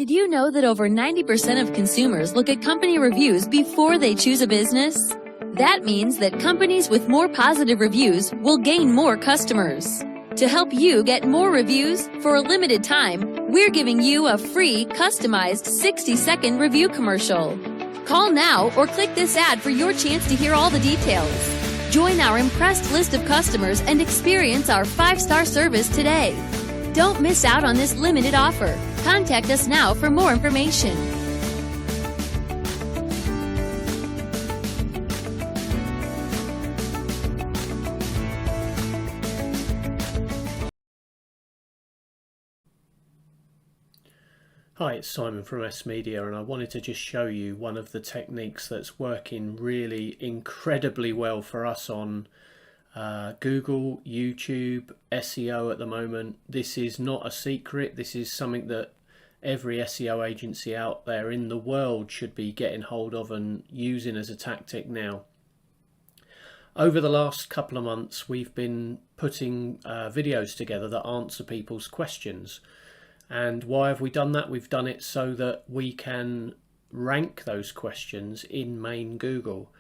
Did you know that over 90% of consumers look at company reviews before they choose a business? That means that companies with more positive reviews will gain more customers. To help you get more reviews, for a limited time, we're giving you a free, customized 60-second review commercial. Call now or click this ad for your chance to hear all the details. Join our impressed list of customers and experience our 5-star service today. Don't miss out on this limited offer. Contact us now for more information. Hi, it's Simon from S Media, and I wanted to just show you one of the techniques that's working really incredibly well for us on Google, YouTube, SEO at the moment. This is not a secret. This is something that every SEO agency out there in the world should be getting hold of and using as a tactic now. Over the last couple of months, we've been putting videos together that answer people's questions. And why have we done that? We've done it so that we can rank those questions in main Google.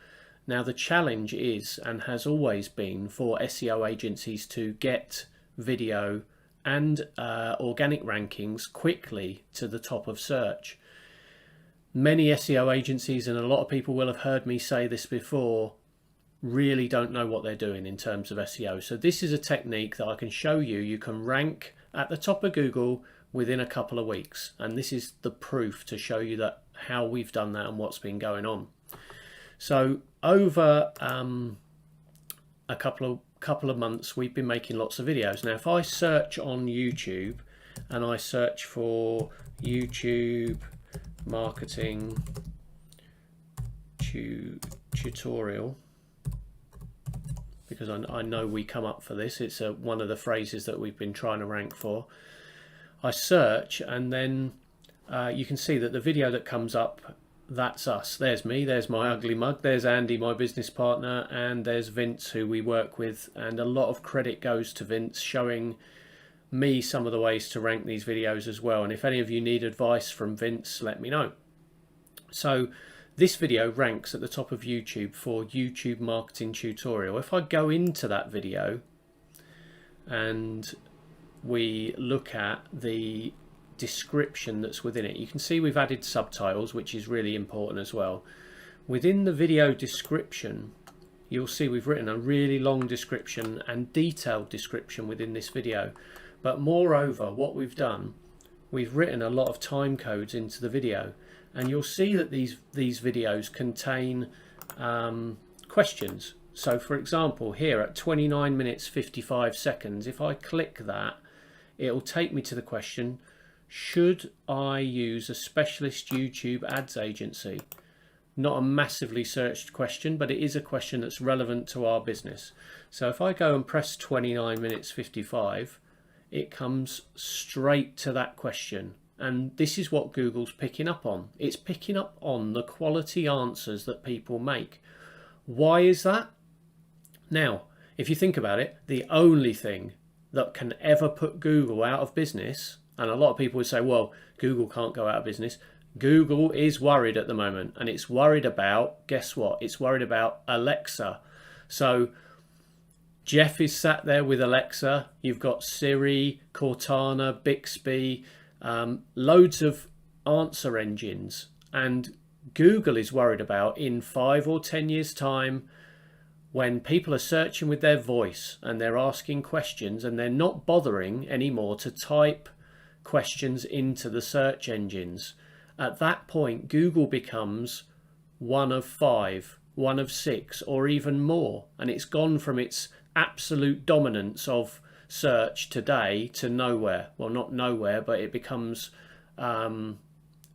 Now the challenge is, and has always been, for SEO agencies to get video and organic rankings quickly to the top of search. Many SEO agencies, and a lot of people will have heard me say this before, really don't know what they're doing in terms of SEO. So this is a technique that I can show you. You can rank at the top of Google within a couple of weeks, and this is the proof to show you that how we've done that and what's been going on. So over a couple of months, we've been making lots of videos. Now if I search on YouTube and I search for YouTube marketing tutorial, because I know we come up for this, it's one of the phrases that we've been trying to rank for. I search, and then you can see that the video that comes up, that's us. There's me, there's my ugly mug, there's Andy, my business partner, and there's Vince, who we work with, and a lot of credit goes to Vince showing me some of the ways to rank these videos as well. And if any of you need advice from Vince, let me know. So this video ranks at the top of YouTube for YouTube marketing tutorial. If I go into that video and we look at the description that's within it, you can see we've added subtitles, which is really important as well. Within the video description, you'll see we've written a really long description and detailed description within this video. But moreover, what we've done, we've written a lot of time codes into the video, and you'll see that these videos contain questions. So for example, here at 29 minutes 55 seconds, if I click that, it'll take me to the question, should I use a specialist YouTube ads agency? Not a massively searched question, but it is a question that's relevant to our business. So if I go and press 29 minutes 55, it comes straight to that question. And this is what Google's picking up on. It's picking up on the quality answers that people make. Why is that? Now, if you think about it, the only thing that can ever put Google out of business, and a lot of people would say, well, Google can't go out of business. Google is worried at the moment, and it's worried about, guess what? It's worried about Alexa. So Jeff is sat there with Alexa. You've got Siri, Cortana, Bixby, loads of answer engines. And Google is worried about, in 5 or 10 years' time, when people are searching with their voice and they're asking questions and they're not bothering anymore to type questions into the search engines. At that point, Google becomes one of 5, one of 6, or even more. And it's gone from its absolute dominance of search today to nowhere. Well, not nowhere, but it becomes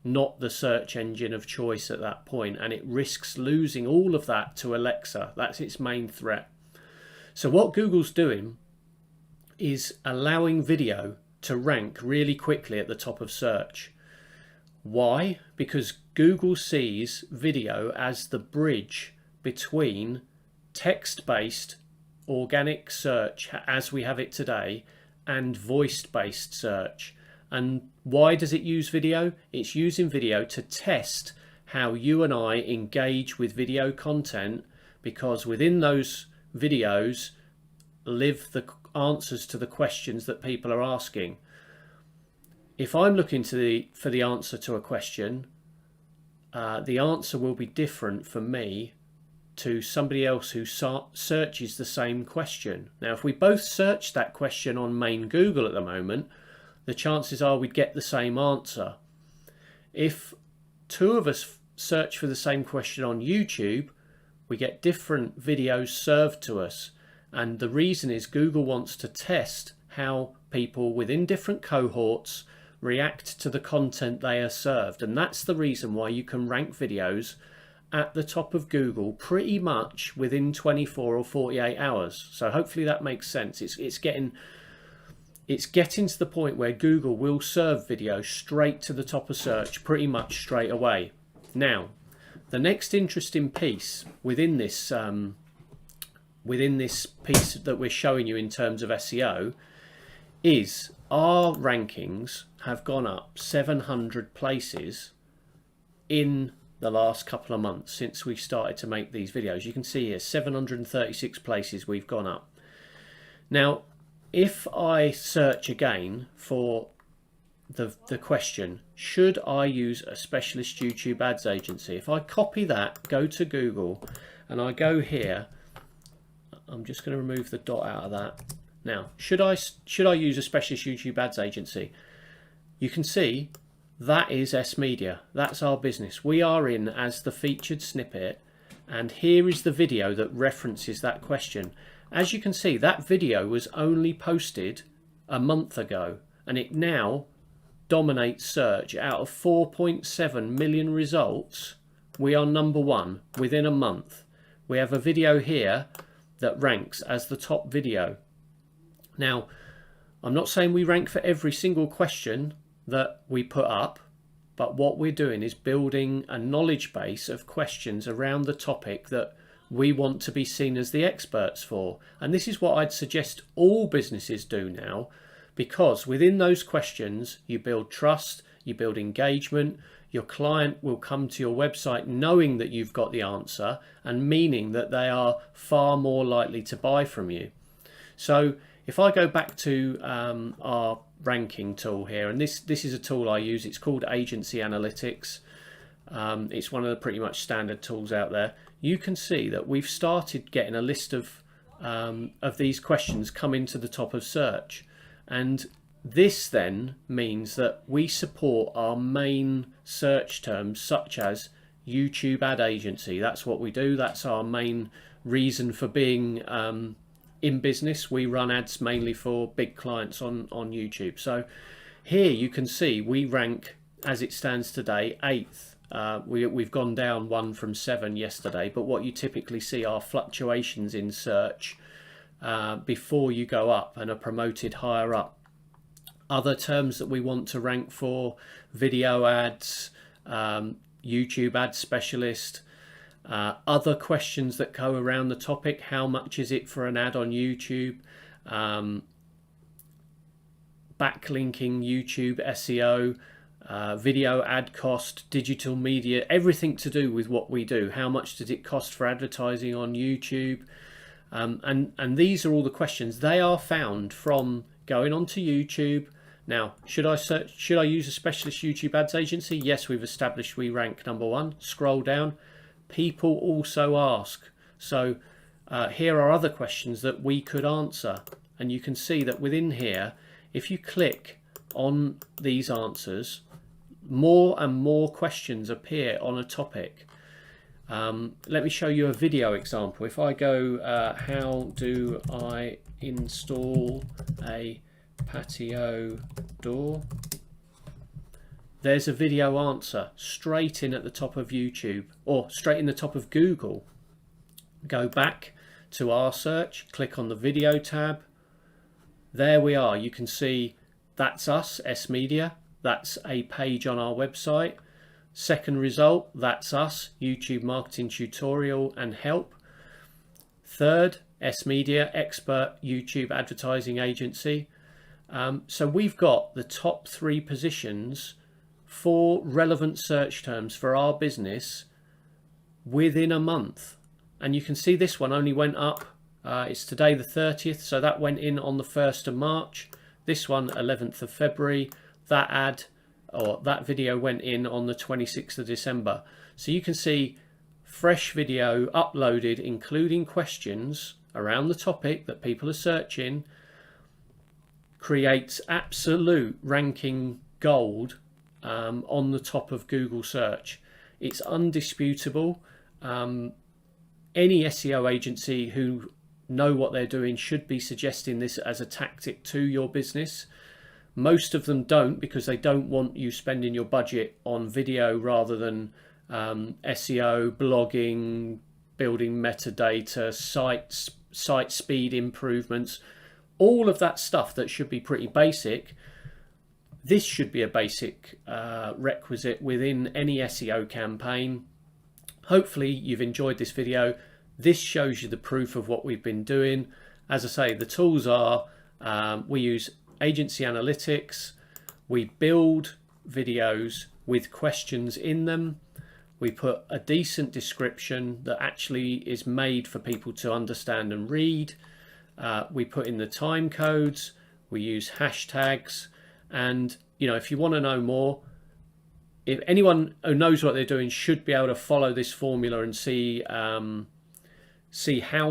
not the search engine of choice at that point, and it risks losing all of that to Alexa. That's its main threat. So what Google's doing is allowing video to rank really quickly at the top of search. Why? Because Google sees video as the bridge between text-based organic search as we have it today and voice-based search. And why does it use video? It's using video to test how you and I engage with video content, because within those videos live the answers to the questions that people are asking. If I'm looking for the answer to a question, the answer will be different for me to somebody else who searches the same question. Now, if we both search that question on main Google at the moment, the chances are we'd get the same answer. If two of us search for the same question on YouTube, we get different videos served to us. And the reason is Google wants to test how people within different cohorts react to the content they are served. And that's the reason why you can rank videos at the top of Google pretty much within 24 or 48 hours. So hopefully that makes sense. It's getting to the point where Google will serve video straight to the top of search pretty much straight away. Now, the next interesting piece within this piece that we're showing you in terms of SEO is our rankings have gone up 700 places in the last couple of months since we started to make these videos. You can see here 736 places we've gone up. Now, if I search again for the question, should I use a specialist YouTube ads agency? If I copy that, go to Google, and I go here, I'm just going to remove the dot out of that. Now, should I use a specialist YouTube ads agency? You can see that is S Media. That's our business. We are in as the featured snippet, and here is the video that references that question. As you can see, that video was only posted a month ago, and it now dominates search. Out of 4.7 million results, we are #1 within a month. We have a video here that ranks as the top video. Now, I'm not saying we rank for every single question that we put up, but what we're doing is building a knowledge base of questions around the topic that we want to be seen as the experts for. And this is what I'd suggest all businesses do now, because within those questions you build trust, you build engagement, your client will come to your website knowing that you've got the answer, and meaning that they are far more likely to buy from you. So if I go back to our ranking tool here, and this is a tool I use, it's called Agency Analytics. It's one of the pretty much standard tools out there. You can see that we've started getting a list of these questions coming to the top of search, and this then means that we support our main search terms such as YouTube ad agency. That's what we do. That's our main reason for being in business. We run ads mainly for big clients on YouTube. So here you can see we rank, as it stands today, 8th. We've gone down 1 from 7 yesterday, but what you typically see are fluctuations in search before you go up and are promoted higher up. Other terms that we want to rank for: video ads, YouTube ad specialist, other questions that go around the topic: how much is it for an ad on YouTube, backlinking, YouTube SEO, video ad cost, digital media, everything to do with what we do. How much does it cost for advertising on YouTube? And these are all the questions. They are found from going onto YouTube. Now, should I use a specialist YouTube ads agency? Yes, we've established we rank #1. Scroll down. People also ask. So here are other questions that we could answer. And you can see that within here, if you click on these answers, more and more questions appear on a topic. Let me show you a video example. If I go, how do I install a patio door? There's a video answer straight in at the top of YouTube, or straight in the top of Google. Go back to our search, click on the video tab. There we are. You can see that's us, S Media. That's a page on our website. Second result, that's us, YouTube marketing tutorial and help. Third, S Media, expert YouTube advertising agency. So we've got the top 3 positions for relevant search terms for our business within a month. And you can see this one only went up. It's today the 30th, so that went in on the 1st of March. This one 11th of February. That video went in on the 26th of December. So you can see fresh video uploaded, including questions around the topic that people are searching, creates absolute ranking gold on the top of Google search. It's undisputable. Any SEO agency who know what they're doing should be suggesting this as a tactic to your business. Most of them don't, because they don't want you spending your budget on video rather than SEO, blogging, building metadata, site speed improvements, all of that stuff that should be pretty basic. This should be a basic requisite within any SEO campaign. Hopefully you've enjoyed this video. This shows you the proof of what we've been doing. As I say, the tools are, we use agency analytics, we build videos with questions in them, we put a decent description that actually is made for people to understand and read, we put in the time codes, we use hashtags, and if you want to know more, if anyone who knows what they're doing should be able to follow this formula and see how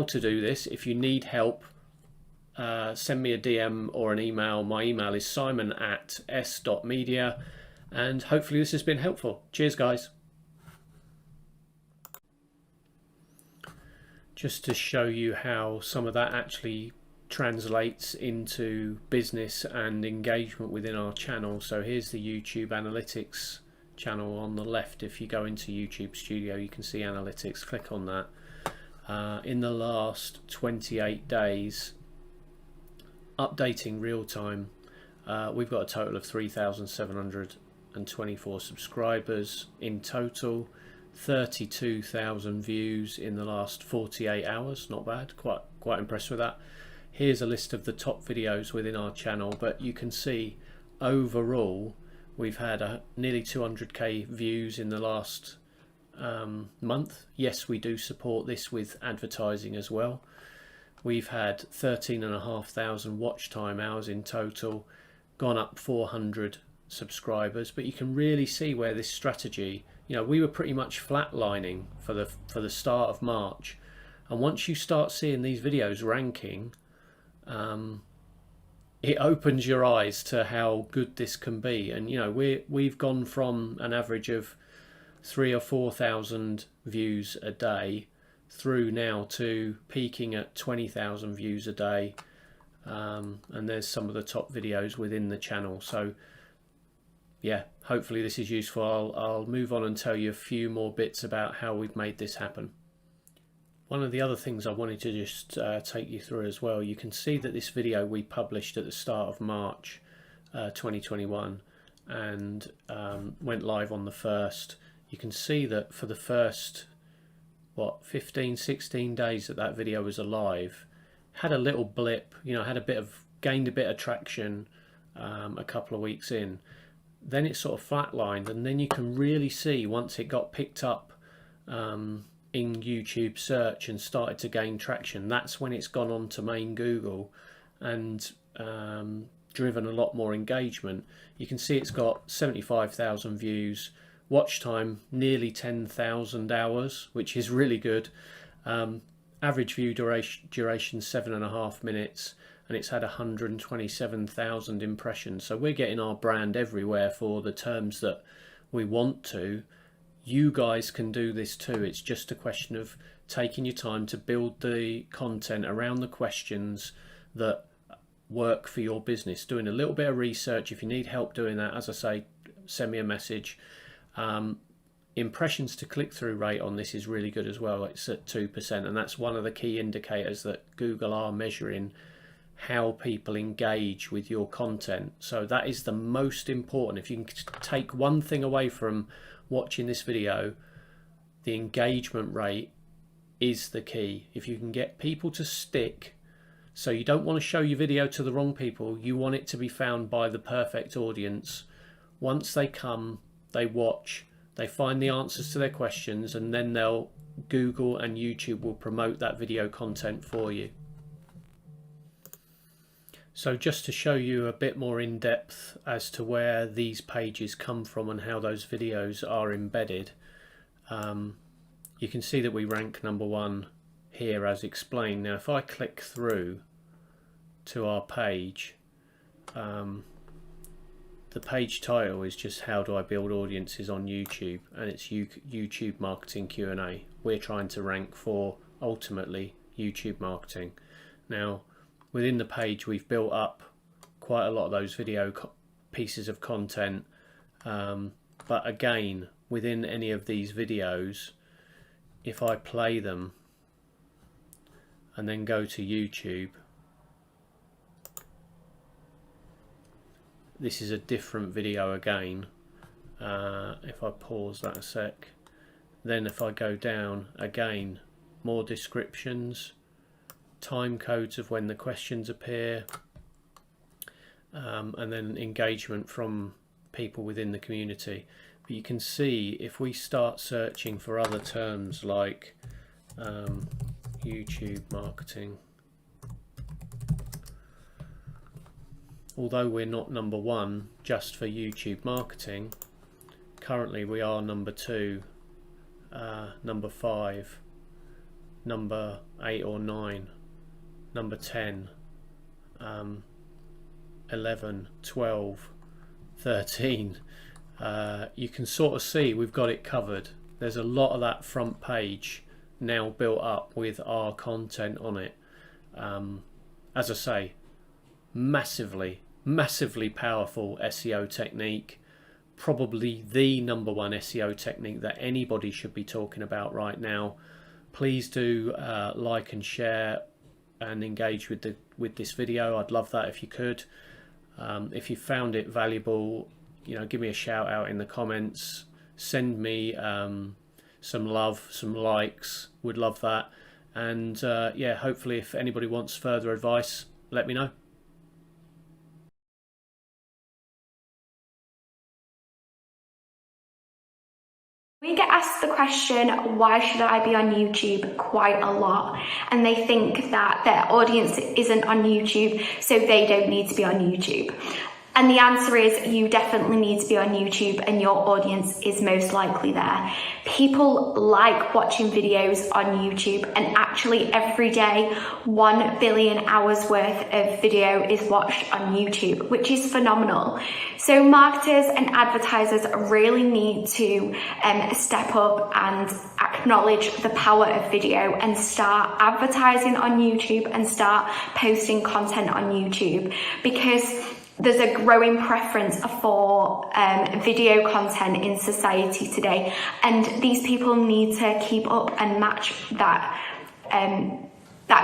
to do this. If you need help, send me a DM or an email. My email is simon@s.media, and hopefully this has been helpful. Cheers, guys. Just to show you how some of that actually translates into business and engagement within our channel. So here's the YouTube analytics channel on the left. If you go into YouTube Studio, you can see analytics. Click on that. In the last 28 days, updating real time, we've got a total of 3,724 subscribers in total, 32,000 views in the last 48 hours. Not bad. Quite impressed with that. Here's a list of the top videos within our channel, but you can see overall we've had nearly 200k views in the last month. Yes, we do support this with advertising as well. We've had 13,500 watch time hours in total, gone up 400 subscribers, but you can really see where this strategy, we were pretty much flatlining for the start of March, and once you start seeing these videos ranking, it opens your eyes to how good this can be. And we've gone from an average of 3,000 or 4,000 views a day through now to peaking at 20,000 views a day, and there's some of the top videos within the channel. So yeah, hopefully this is useful. I'll move on and tell you a few more bits about how we've made this happen. One of the other things I wanted to just take you through as well, you can see that this video we published at the start of March 2021 and went live on the 1st. You can see that for the first 15-16 days that video was alive, had a little blip, gained a bit of traction a couple of weeks in. Then it sort of flatlined, and then you can really see once it got picked up in YouTube search and started to gain traction, that's when it's gone on to main Google and driven a lot more engagement. You can see it's got 75,000 views, watch time nearly 10,000 hours, which is really good. Average view duration 7.5 minutes, and it's had 127,000 impressions. So we're getting our brand everywhere for the terms that we want to. You guys can do this too. It's just a question of taking your time to build the content around the questions that work for your business, doing a little bit of research. If you need help doing that, as I say, send me a message. Impressions to click-through rate on this is really good as well. It's at 2%, and that's one of the key indicators that Google are measuring how people engage with your content. So that is the most important. If you can take one thing away from watching this video, the engagement rate is the key. If you can get people to stick So you don't want to show your video to the wrong people. You want it to be found by the perfect audience. Once they come, they watch, they find the answers to their questions, and then they'll Google and YouTube will promote that video content for you. So just to show you a bit more in depth as to where these pages come from and how those videos are embedded, you can see that we rank #1 here as explained. Now if I click through to our page, the page title is just how do I build audiences on YouTube, and it's YouTube marketing Q&A. We're trying to rank for ultimately YouTube marketing. Now within the page we've built up quite a lot of those video pieces of content, but again within any of these videos, if I play them and then go to YouTube, this is a different video again. If I pause that a sec, then if I go down again, more descriptions, time codes of when the questions appear, and then engagement from people within the community. But you can see if we start searching for other terms like YouTube marketing, although we're not #1 just for YouTube marketing, currently we are #2, #5, #8 or 9, #10, 11, 12, 13. You can sort of see we've got it covered. There's a lot of that front page now built up with our content on it. As I say, massively powerful SEO technique, probably the #1 SEO technique that anybody should be talking about right now. Please do like and share and engage with this video. I'd love that if you could. If you found it valuable, give me a shout out in the comments. Send me some love, some likes. Would love that. And yeah, hopefully if anybody wants further advice, let me know. We get asked the question, why should I be on YouTube, quite a lot, and they think that their audience isn't on YouTube, so they don't need to be on YouTube. And the answer is you definitely need to be on YouTube, and your audience is most likely there. People like watching videos on YouTube, and actually every day 1 billion hours worth of video is watched on YouTube, which is phenomenal. So marketers and advertisers really need to step up and acknowledge the power of video and start advertising on YouTube and start posting content on YouTube, because there's a growing preference for video content in society today, and these people need to keep up and match that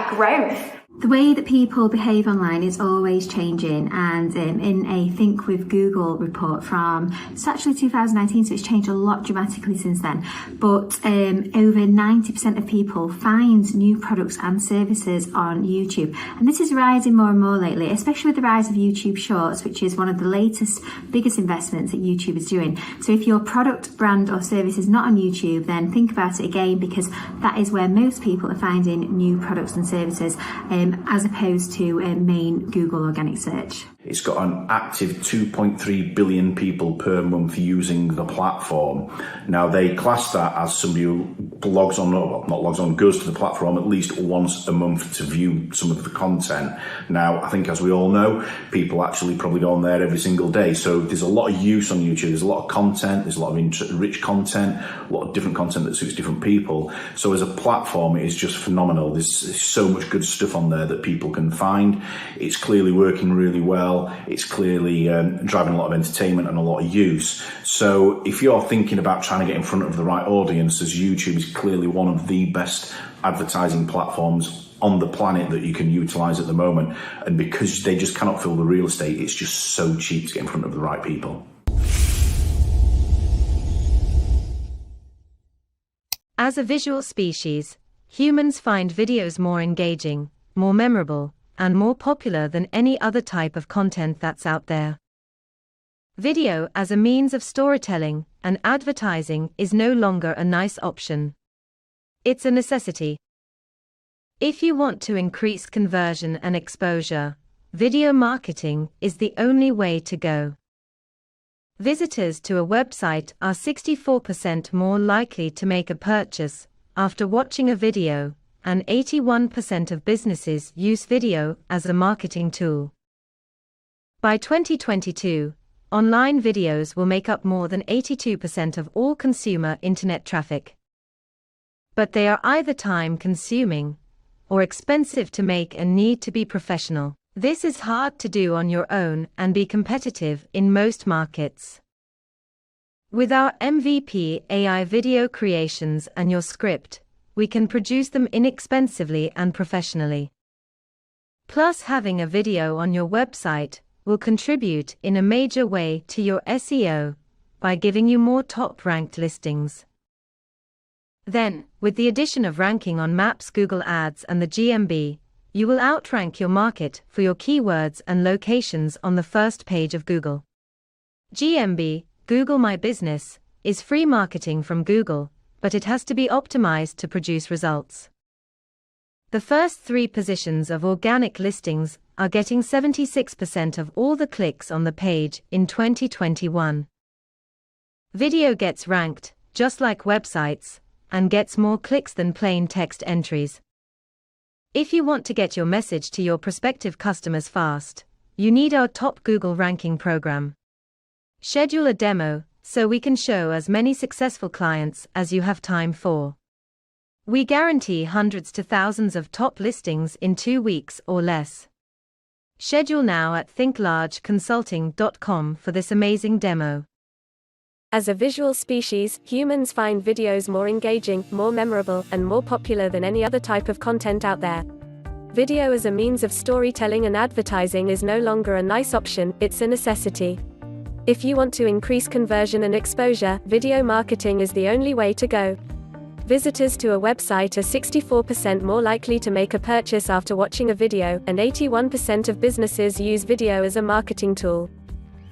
growth. The way that people behave online is always changing, and in a Think with Google report from, it's actually 2019, so it's changed a lot dramatically since then, but over 90% of people find new products and services on YouTube, and this is rising more and more lately, especially with the rise of YouTube Shorts, which is one of the latest, biggest investments that YouTube is doing. So if your product, brand or service is not on YouTube, then think about it again, because that is where most people are finding new products and services, as opposed to main Google organic search. It's got an active 2.3 billion people per month using the platform. Now, they class that as somebody who logs on, well, not logs on, goes to the platform at least once a month to view some of the content. Now, I think as we all know, people actually probably go on there every single day. So there's a lot of use on YouTube. There's a lot of content. There's a lot of rich content, a lot of different content that suits different people. So as a platform, it is just phenomenal. There's so much good stuff on there that people can find. It's clearly working really well. It's clearly driving a lot of entertainment and a lot of use. So if you're thinking about trying to get in front of the right audiences, YouTube is clearly one of the best advertising platforms on the planet that you can utilize at the moment. And because they just cannot fill the real estate, it's just so cheap to get in front of the right people. As a visual species, humans find videos more engaging, more memorable, and more popular than any other type of content that's out there. Video as a means of storytelling and advertising is no longer a nice option. It's a necessity. If you want to increase conversion and exposure, video marketing is the only way to go. Visitors to a website are 64% more likely to make a purchase after watching a video, and 81% of businesses use video as a marketing tool. By 2022, online videos will make up more than 82% of all consumer internet traffic. But they are either time-consuming or expensive to make and need to be professional. This is hard to do on your own and be competitive in most markets. With our MVP AI video creations and your script, we can produce them inexpensively and professionally. Plus, having a video on your website will contribute in a major way to your SEO by giving you more top-ranked listings. Then, with the addition of ranking on Maps, Google Ads, and the GMB, you will outrank your market for your keywords and locations on the first page of Google. GMB, Google My Business, is free marketing from Google, but it has to be optimized to produce results. The first 3 positions of organic listings are getting 76% of all the clicks on the page in 2021. Video gets ranked, just like websites, and gets more clicks than plain text entries. If you want to get your message to your prospective customers fast, you need our top Google ranking program. Schedule a demo so we can show as many successful clients as you have time for. We guarantee hundreds to thousands of top listings in 2 weeks or less. Schedule now at thinklargeconsulting.com for this amazing demo. As a visual species, humans find videos more engaging, more memorable, and more popular than any other type of content out there. Video as a means of storytelling and advertising is no longer a nice option, it's a necessity. If you want to increase conversion and exposure, video marketing is the only way to go. Visitors to a website are 64% more likely to make a purchase after watching a video, and 81% of businesses use video as a marketing tool.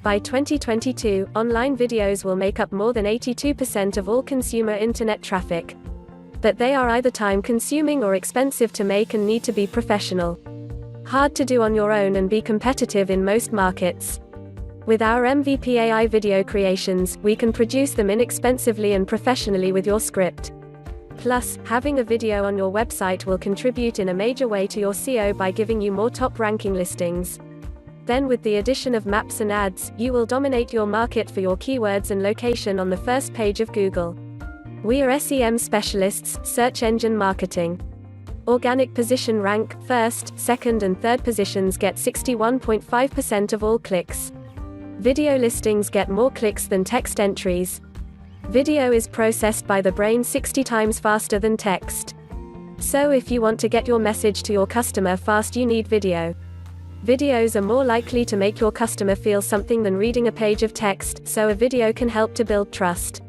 By 2022, online videos will make up more than 82% of all consumer internet traffic. But they are either time-consuming or expensive to make and need to be professional. Hard to do on your own and be competitive in most markets. With our MVP AI video creations, we can produce them inexpensively and professionally with your script. Plus, having a video on your website will contribute in a major way to your SEO by giving you more top-ranking listings. Then, with the addition of maps and ads, you will dominate your market for your keywords and location on the first page of Google. We are SEM specialists, search engine marketing. Organic position rank, first, second and third positions get 61.5% of all clicks. Video listings get more clicks than text entries. Video is processed by the brain 60 times faster than text. So if you want to get your message to your customer fast, you need video. Videos are more likely to make your customer feel something than reading a page of text, so a video can help to build trust.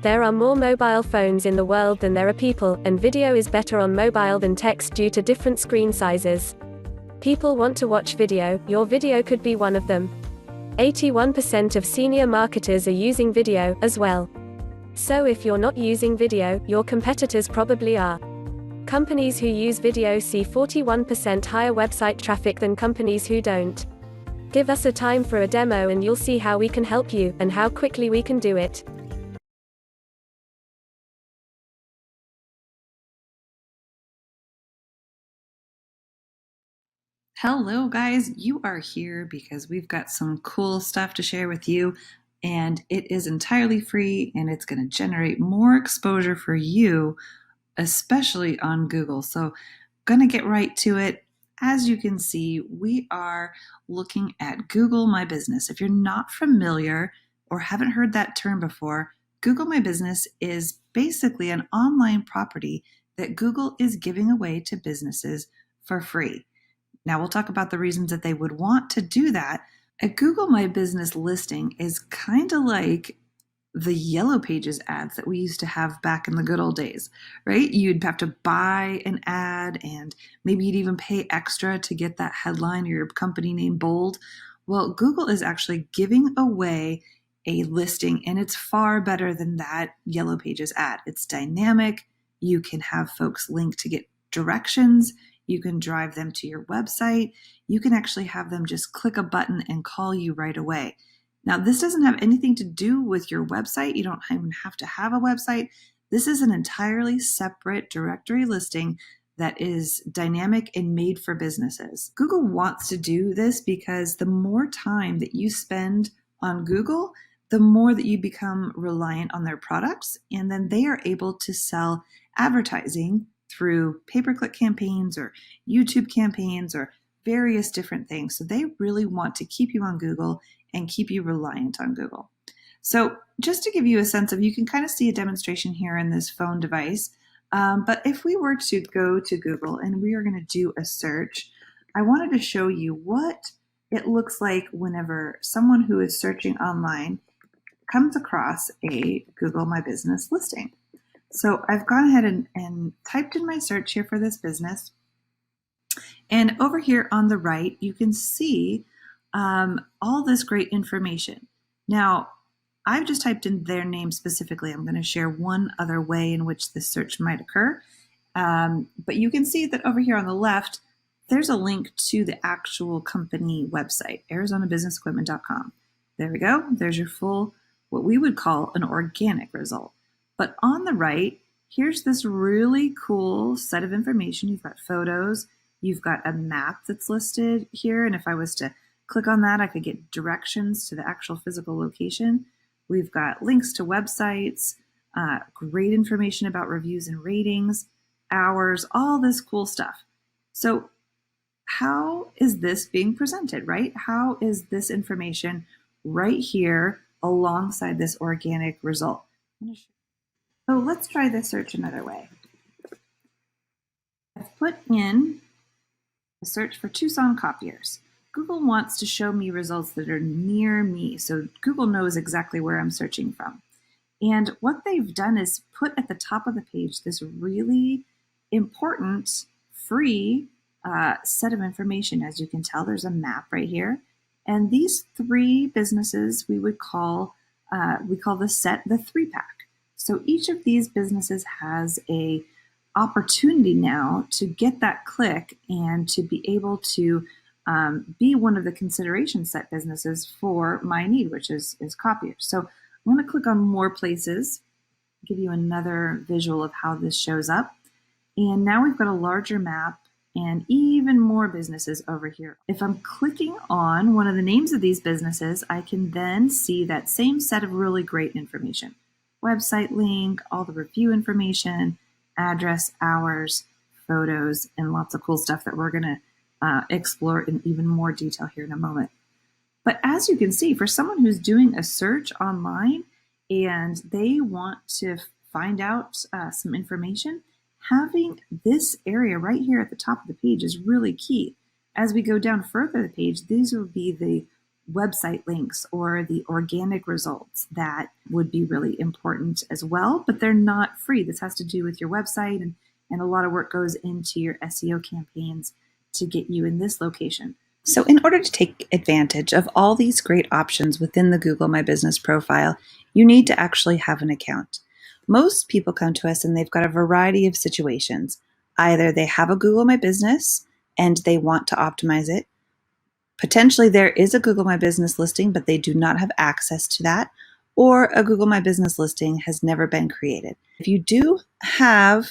There are more mobile phones in the world than there are people, and video is better on mobile than text due to different screen sizes. People want to watch video, your video could be one of them. 81% of senior marketers are using video, as well. So if you're not using video, your competitors probably are. Companies who use video see 41% higher website traffic than companies who don't. Give us a time for a demo and you'll see how we can help you, and how quickly we can do it. Hello guys, you are here because we've got some cool stuff to share with you, and it is entirely free and it's going to generate more exposure for you, especially on Google. So going to get right to it. As you can see, we are looking at Google My Business. If you're not familiar or haven't heard that term before, Google My Business is basically an online property that Google is giving away to businesses for free. Now we'll talk about the reasons that they would want to do that. A Google My Business listing is kind of like the Yellow Pages ads that we used to have back in the good old days, right? You'd have to buy an ad and maybe you'd even pay extra to get that headline or your company name bold. Well, Google is actually giving away a listing and it's far better than that Yellow Pages ad. It's dynamic. You can have folks link to get directions. You can drive them to your website. You can actually have them just click a button and call you right away. Now, this doesn't have anything to do with your website. You don't even have to have a website. This is an entirely separate directory listing that is dynamic and made for businesses. Google wants to do this because the more time that you spend on Google, the more that you become reliant on their products, and then they are able to sell advertising through pay-per-click campaigns or YouTube campaigns or various different things. So they really want to keep you on Google and keep you reliant on Google. So just to give you a sense of, you can kind of see a demonstration here in this phone device. But if we were to go to Google and we are going to do a search, I wanted to show you what it looks like whenever someone who is searching online comes across a Google My Business listing. So I've gone ahead and typed in my search here for this business. And over here on the right, you can see all this great information. Now, I've just typed in their name specifically. I'm going to share one other way in which this search might occur. But you can see that over here on the left, there's a link to the actual company website, arizonabusinessequipment.com. There we go. There's your full, what we would call an organic result. But on the right, here's this really cool set of information. You've got photos. You've got a map that's listed here. And if I was to click on that, I could get directions to the actual physical location. We've got links to websites, great information about reviews and ratings, hours, all this cool stuff. So how is this being presented, right? How is this information right here alongside this organic result? So let's try this search another way. I've put in a search for Tucson copiers. Google wants to show me results that are near me, so Google knows exactly where I'm searching from. And what they've done is put at the top of the page this really important free set of information. As you can tell, there's a map right here. And these three businesses we would call, the set the 3-pack. So each of these businesses has a opportunity now to get that click and to be able to be one of the consideration set businesses for my need, which is copiers. So I'm going to click on more places, give you another visual of how this shows up. And now we've got a larger map and even more businesses over here. If I'm clicking on one of the names of these businesses, I can then see that same set of really great information. Website link, all the review information, address, hours, photos, and lots of cool stuff that we're going to explore in even more detail here in a moment. But as you can see, for someone who's doing a search online and they want to find out some information, having this area right here at the top of the page is really key. As we go down further the page, these will be the website links or the organic results that would be really important as well, but they're not free. This has to do with your website, and a lot of work goes into your SEO campaigns to get you in this location. So in order to take advantage of all these great options within the Google My Business profile, you need to actually have an account. Most people come to us and they've got a variety of situations. Either they have a Google My Business and they want to optimize it. Potentially there is a Google My Business listing, but they do not have access to that, or a Google My Business listing has never been created. If you do have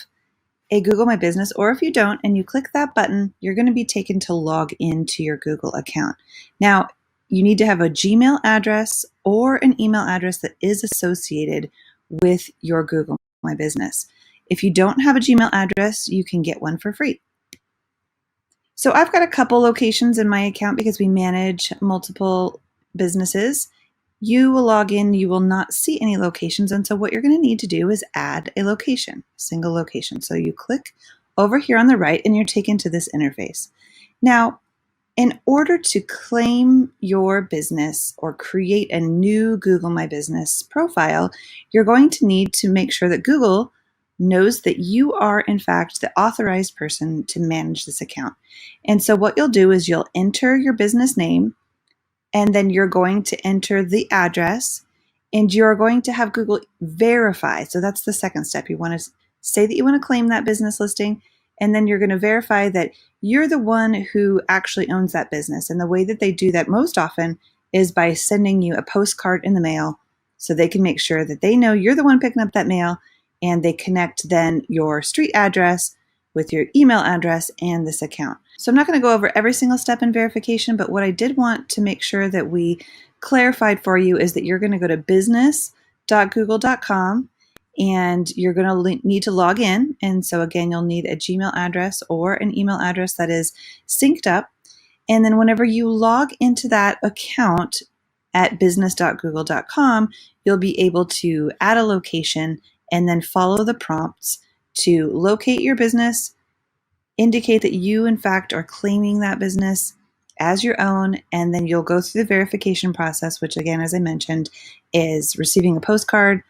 a Google My Business, or if you don't, and you click that button, you're going to be taken to log into your Google account. Now, you need to have a Gmail address or an email address that is associated with your Google My Business. If you don't have a Gmail address, you can get one for free. So I've got a couple locations in my account because we manage multiple businesses. You will log in, you will not see any locations. And so what you're going to need to do is add a location, a single location. So you click over here on the right and you're taken to this interface. Now, In order to claim your business or create a new Google My Business profile, you're going to need to make sure that Google knows that you are, in fact, the authorized person to manage this account. And so what you'll do is you'll enter your business name, and then you're going to enter the address, and you're going to have Google verify. So that's the second step. You want to say that you want to claim that business listing, and then you're going to verify that you're the one who actually owns that business. And the way that they do that most often is by sending you a postcard in the mail so they can make sure that they know you're the one picking up that mail, and they connect then your street address with your email address and this account. So I'm not going to go over every single step in verification, but what I did want to make sure that we clarified for you is that you're going to go to business.google.com, and you're going to need to log in. And so again, you'll need a Gmail address or an email address that is synced up. And then whenever you log into that account at business.google.com, you'll be able to add a location and then follow the prompts to locate your business, indicate that you, in fact, are claiming that business as your own, and then you'll go through the verification process, which, again, as I mentioned, is receiving a postcard.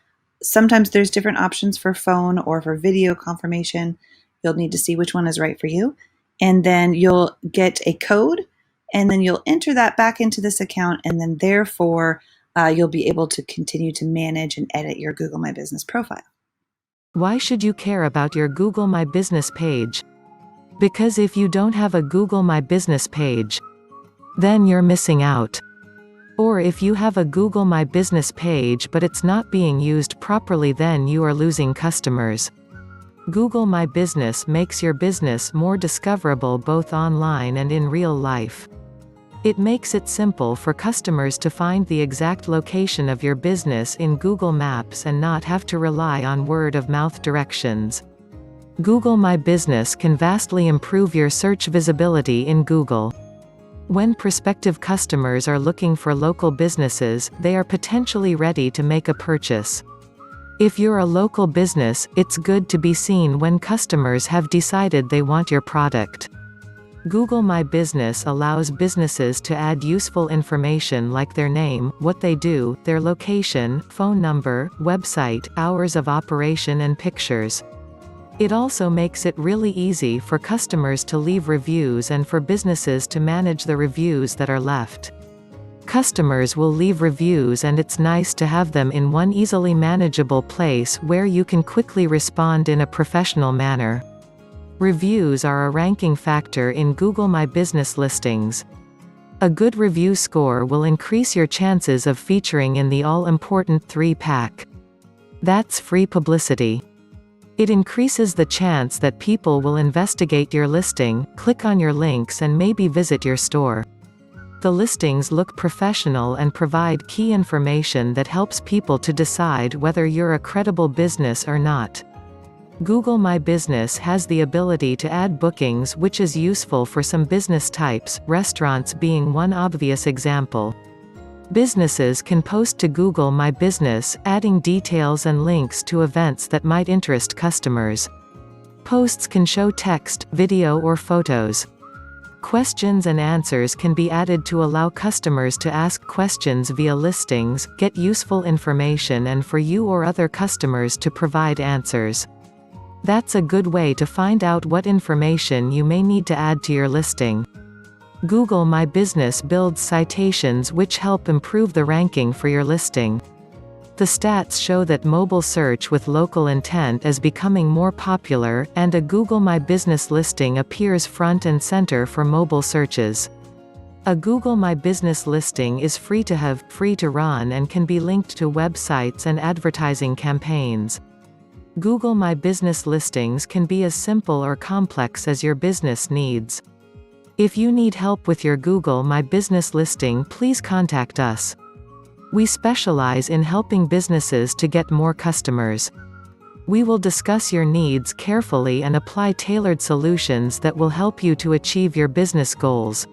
Sometimes there's different options for phone or for video confirmation. You'll need to see which one is right for you. And then you'll get a code, and then you'll enter that back into this account, and then therefore you'll be able to continue to manage and edit your Google My Business profile. Why should you care about your Google My Business page? Because if you don't have a Google My Business page, then you're missing out. Or if you have a Google My Business page but it's not being used properly, then you are losing customers. Google My Business makes your business more discoverable both online and in real life. It makes it simple for customers to find the exact location of your business in Google Maps and not have to rely on word-of-mouth directions. Google My Business can vastly improve your search visibility in Google. When prospective customers are looking for local businesses, they are potentially ready to make a purchase. If you're a local business, it's good to be seen when customers have decided they want your product. Google My Business allows businesses to add useful information like their name, what they do, their location, phone number, website, hours of operation, and pictures. It also makes it really easy for customers to leave reviews and for businesses to manage the reviews that are left. Customers will leave reviews, and it's nice to have them in one easily manageable place where you can quickly respond in a professional manner. Reviews are a ranking factor in Google My Business listings. A good review score will increase your chances of featuring in the all-important 3-pack. That's free publicity. It increases the chance that people will investigate your listing, click on your links, and maybe visit your store. The listings look professional and provide key information that helps people to decide whether you're a credible business or not. Google My Business has the ability to add bookings, which is useful for some business types, restaurants being one obvious example. Businesses can post to Google My Business, adding details and links to events that might interest customers. Posts can show text, video, or photos. Questions and answers can be added to allow customers to ask questions via listings, get useful information, and for you or other customers to provide answers. That's a good way to find out what information you may need to add to your listing. Google My Business builds citations which help improve the ranking for your listing. The stats show that mobile search with local intent is becoming more popular, and a Google My Business listing appears front and center for mobile searches. A Google My Business listing is free to have, free to run, and can be linked to websites and advertising campaigns. Google My Business listings can be as simple or complex as your business needs. If you need help with your Google My Business listing, please contact us. We specialize in helping businesses to get more customers. We will discuss your needs carefully and apply tailored solutions that will help you to achieve your business goals.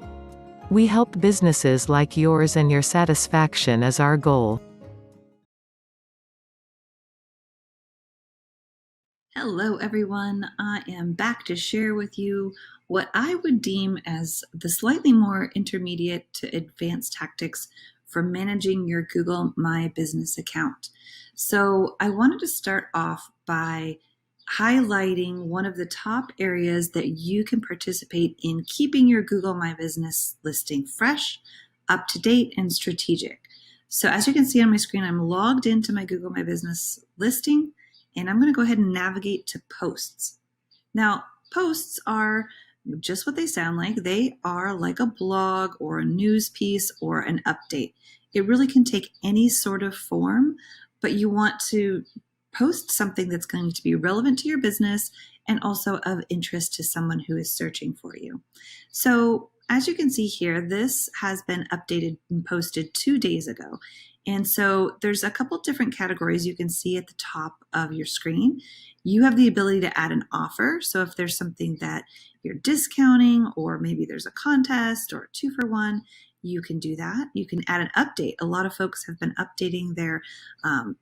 We help businesses like yours, and your satisfaction is our goal. Hello, everyone. I am back to share with you what I would deem as the slightly more intermediate to advanced tactics for managing your Google My Business account. So I wanted to start off by highlighting one of the top areas that you can participate in keeping your Google My Business listing fresh, up to date, and strategic. So as you can see on my screen, I'm logged into my Google My Business listing, and I'm going to go ahead and navigate to posts. Now, posts are just what they sound like. They are like a blog or a news piece or an update. It really can take any sort of form, but you want to post something that's going to be relevant to your business and also of interest to someone who is searching for you. So as you can see here, this has been updated and posted 2 days ago. And so there's a couple different categories you can see at the top of your screen. You have the ability to add an offer. So if there's something that you're discounting, or maybe there's a contest or a 2-for-1, you can do that. You can add an update. A lot of folks have been updating their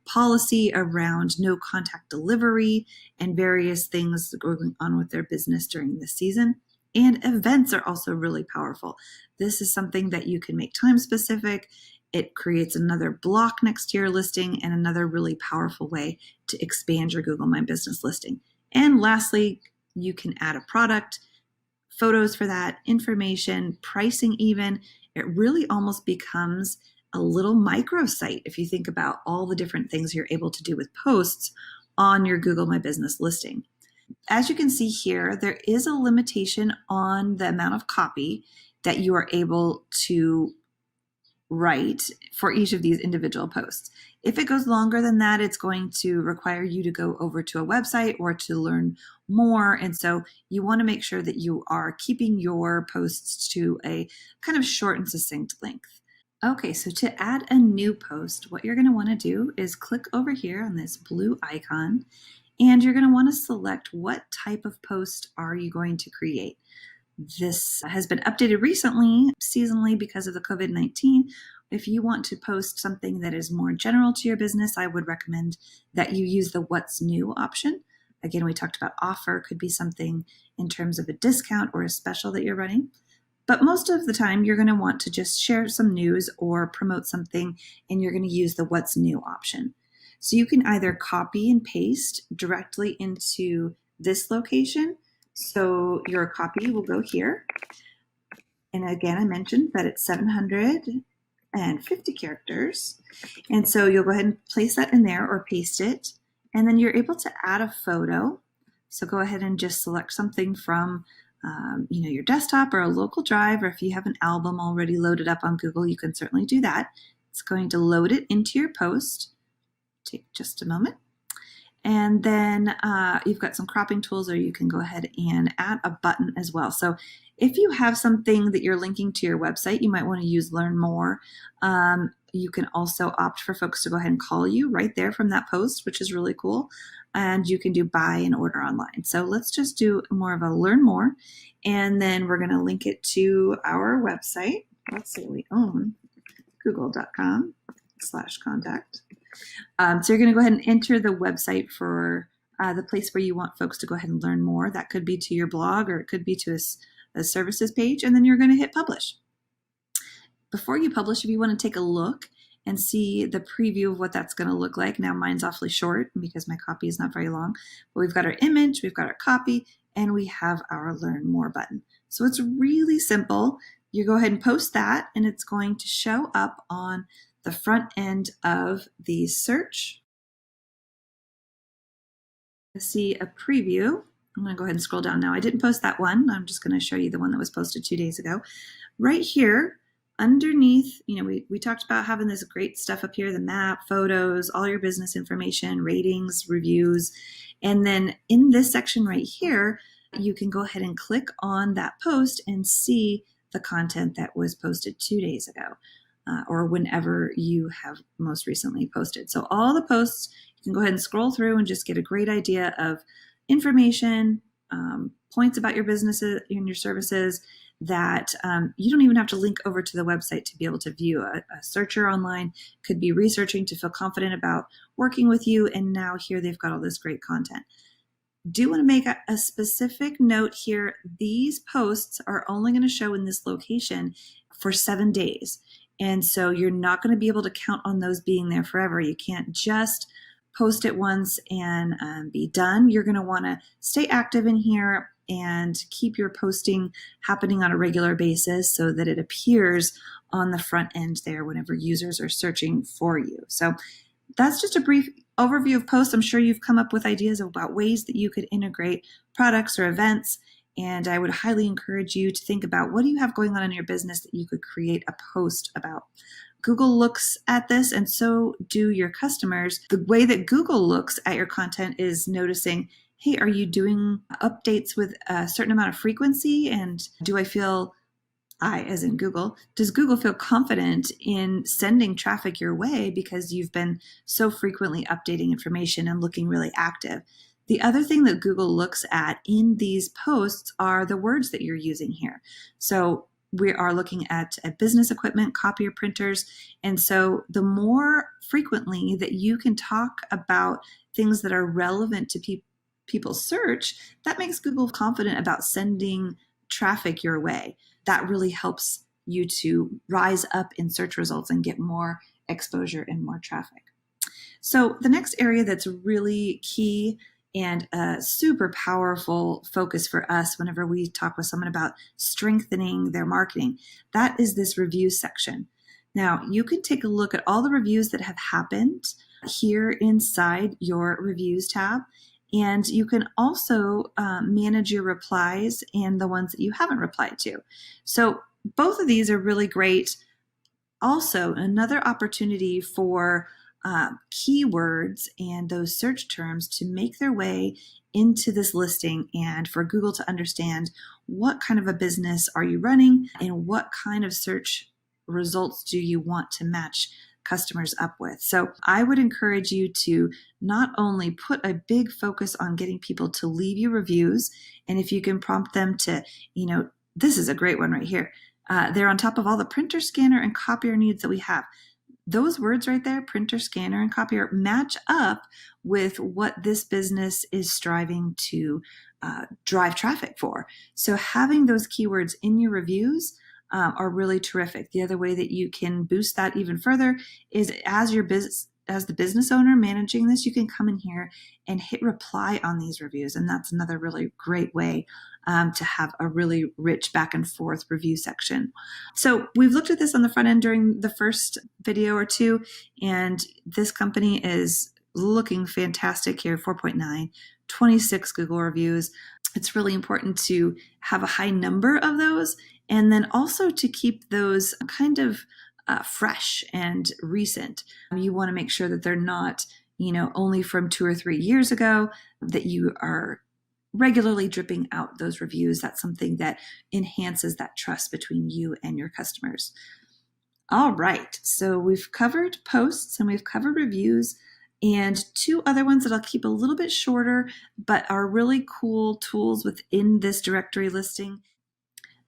policy around no contact delivery and various things going on with their business during this season. And events are also really powerful. This is something that you can make time specific. It creates another block next to your listing and another really powerful way to expand your Google My Business listing. And lastly, you can add a product, photos for that, information, pricing even. It really almost becomes a little microsite if you think about all the different things you're able to do with posts on your Google My Business listing. As you can see here, there is a limitation on the amount of copy that you are able to write for each of these individual posts. If it goes longer than that, it's going to require you to go over to a website or to learn more. And so you want to make sure that you are keeping your posts to a kind of short and succinct length. Okay, so to add a new post, what you're going to want to do is click over here on this blue icon, and you're going to want to select what type of post are you going to create. This has been updated recently, seasonally, because of the COVID-19. If you want to post something that is more general to your business, I would recommend that you use the What's New option. Again, we talked about offer, could be something in terms of a discount or a special that you're running. But most of the time, you're going to want to just share some news or promote something, and you're going to use the What's New option. So you can either copy and paste directly into this location. So your copy will go here. And again, I mentioned that it's 750 characters. And so you'll go ahead and place that in there or paste it. And then you're able to add a photo. So go ahead and just select something from your desktop or a local drive, or if you have an album already loaded up on Google, you can certainly do that. It's going to load it into your post. Take just a moment. And then you've got some cropping tools, or you can go ahead and add a button as well. So if you have something that you're linking to your website, you might want to use Learn More. You can also opt for folks to go ahead and call you right there from that post, which is really cool. And you can do buy and order online. So let's just do more of a Learn More. And then we're going to link it to our website. Let's say we own google.com/contact. So you're going to go ahead and enter the website for the place where you want folks to go ahead and learn more. That could be to your blog, or it could be to a services page, and then you're going to hit publish. Before you publish, if you want to take a look and see the preview of what that's going to look like. Now mine's awfully short because my copy is not very long, but we've got our image, we've got our copy, and we have our Learn More button. So it's really simple. You go ahead and post that, and it's going to show up on the front end of the search. See a preview. I'm going to go ahead and scroll down now. I didn't post that one. I'm just going to show you the one that was posted 2 days ago. Right here, underneath, we talked about having this great stuff up here, the map, photos, all your business information, ratings, reviews. And then in this section right here, you can go ahead and click on that post and see the content that was posted 2 days ago. Or whenever you have most recently posted. So all the posts, you can go ahead and scroll through and just get a great idea of information, points about your businesses and your services that you don't even have to link over to the website to be able to view. A searcher online could be researching to feel confident about working with you, and now here they've got all this great content. do want to make a specific note here. These posts are only going to show in this location for 7 days. And so you're not going to be able to count on those being there forever. You can't just post it once and be done. You're going to want to stay active in here and keep your posting happening on a regular basis so that it appears on the front end there whenever users are searching for you. So that's just a brief overview of posts. I'm sure you've come up with ideas about ways that you could integrate products or events. And I would highly encourage you to think about, what do you have going on in your business that you could create a post about? Google looks at this, and so do your customers. The way that Google looks at your content is noticing, hey, are you doing updates with a certain amount of frequency? And as in Google, does Google feel confident in sending traffic your way because you've been so frequently updating information and looking really active? The other thing that Google looks at in these posts are the words that you're using here. So we are looking at business equipment, copier, printers. And so the more frequently that you can talk about things that are relevant to people's search, that makes Google confident about sending traffic your way. That really helps you to rise up in search results and get more exposure and more traffic. So the next area that's really key and a super powerful focus for us whenever we talk with someone about strengthening their marketing, that is this review section. Now, you can take a look at all the reviews that have happened here inside your reviews tab. And you can also manage your replies and the ones that you haven't replied to. So both of these are really great. Also, another opportunity for keywords and those search terms to make their way into this listing, and for Google to understand what kind of a business are you running and what kind of search results do you want to match customers up with. So I would encourage you to not only put a big focus on getting people to leave you reviews, and if you can prompt them to, this is a great one right here. They're on top of all the printer, scanner, and copier needs that we have. Those words right there, printer, scanner, and copier, match up with what this business is striving to drive traffic for. So having those keywords in your reviews are really terrific. The other way that you can boost that even further is as the business owner managing this, you can come in here and hit reply on these reviews. And that's another really great way to have a really rich back and forth review section. So we've looked at this on the front end during the first video or two, and this company is looking fantastic here, 4.9, 26 Google reviews. It's really important to have a high number of those, and then also to keep those kind of fresh and recent. You want to make sure that they're not, only from 2 or 3 years ago, that you are regularly dripping out those reviews. That's something that enhances that trust between you and your customers. All right, so we've covered posts and we've covered reviews, and 2 other ones that I'll keep a little bit shorter, but are really cool tools within this directory listing.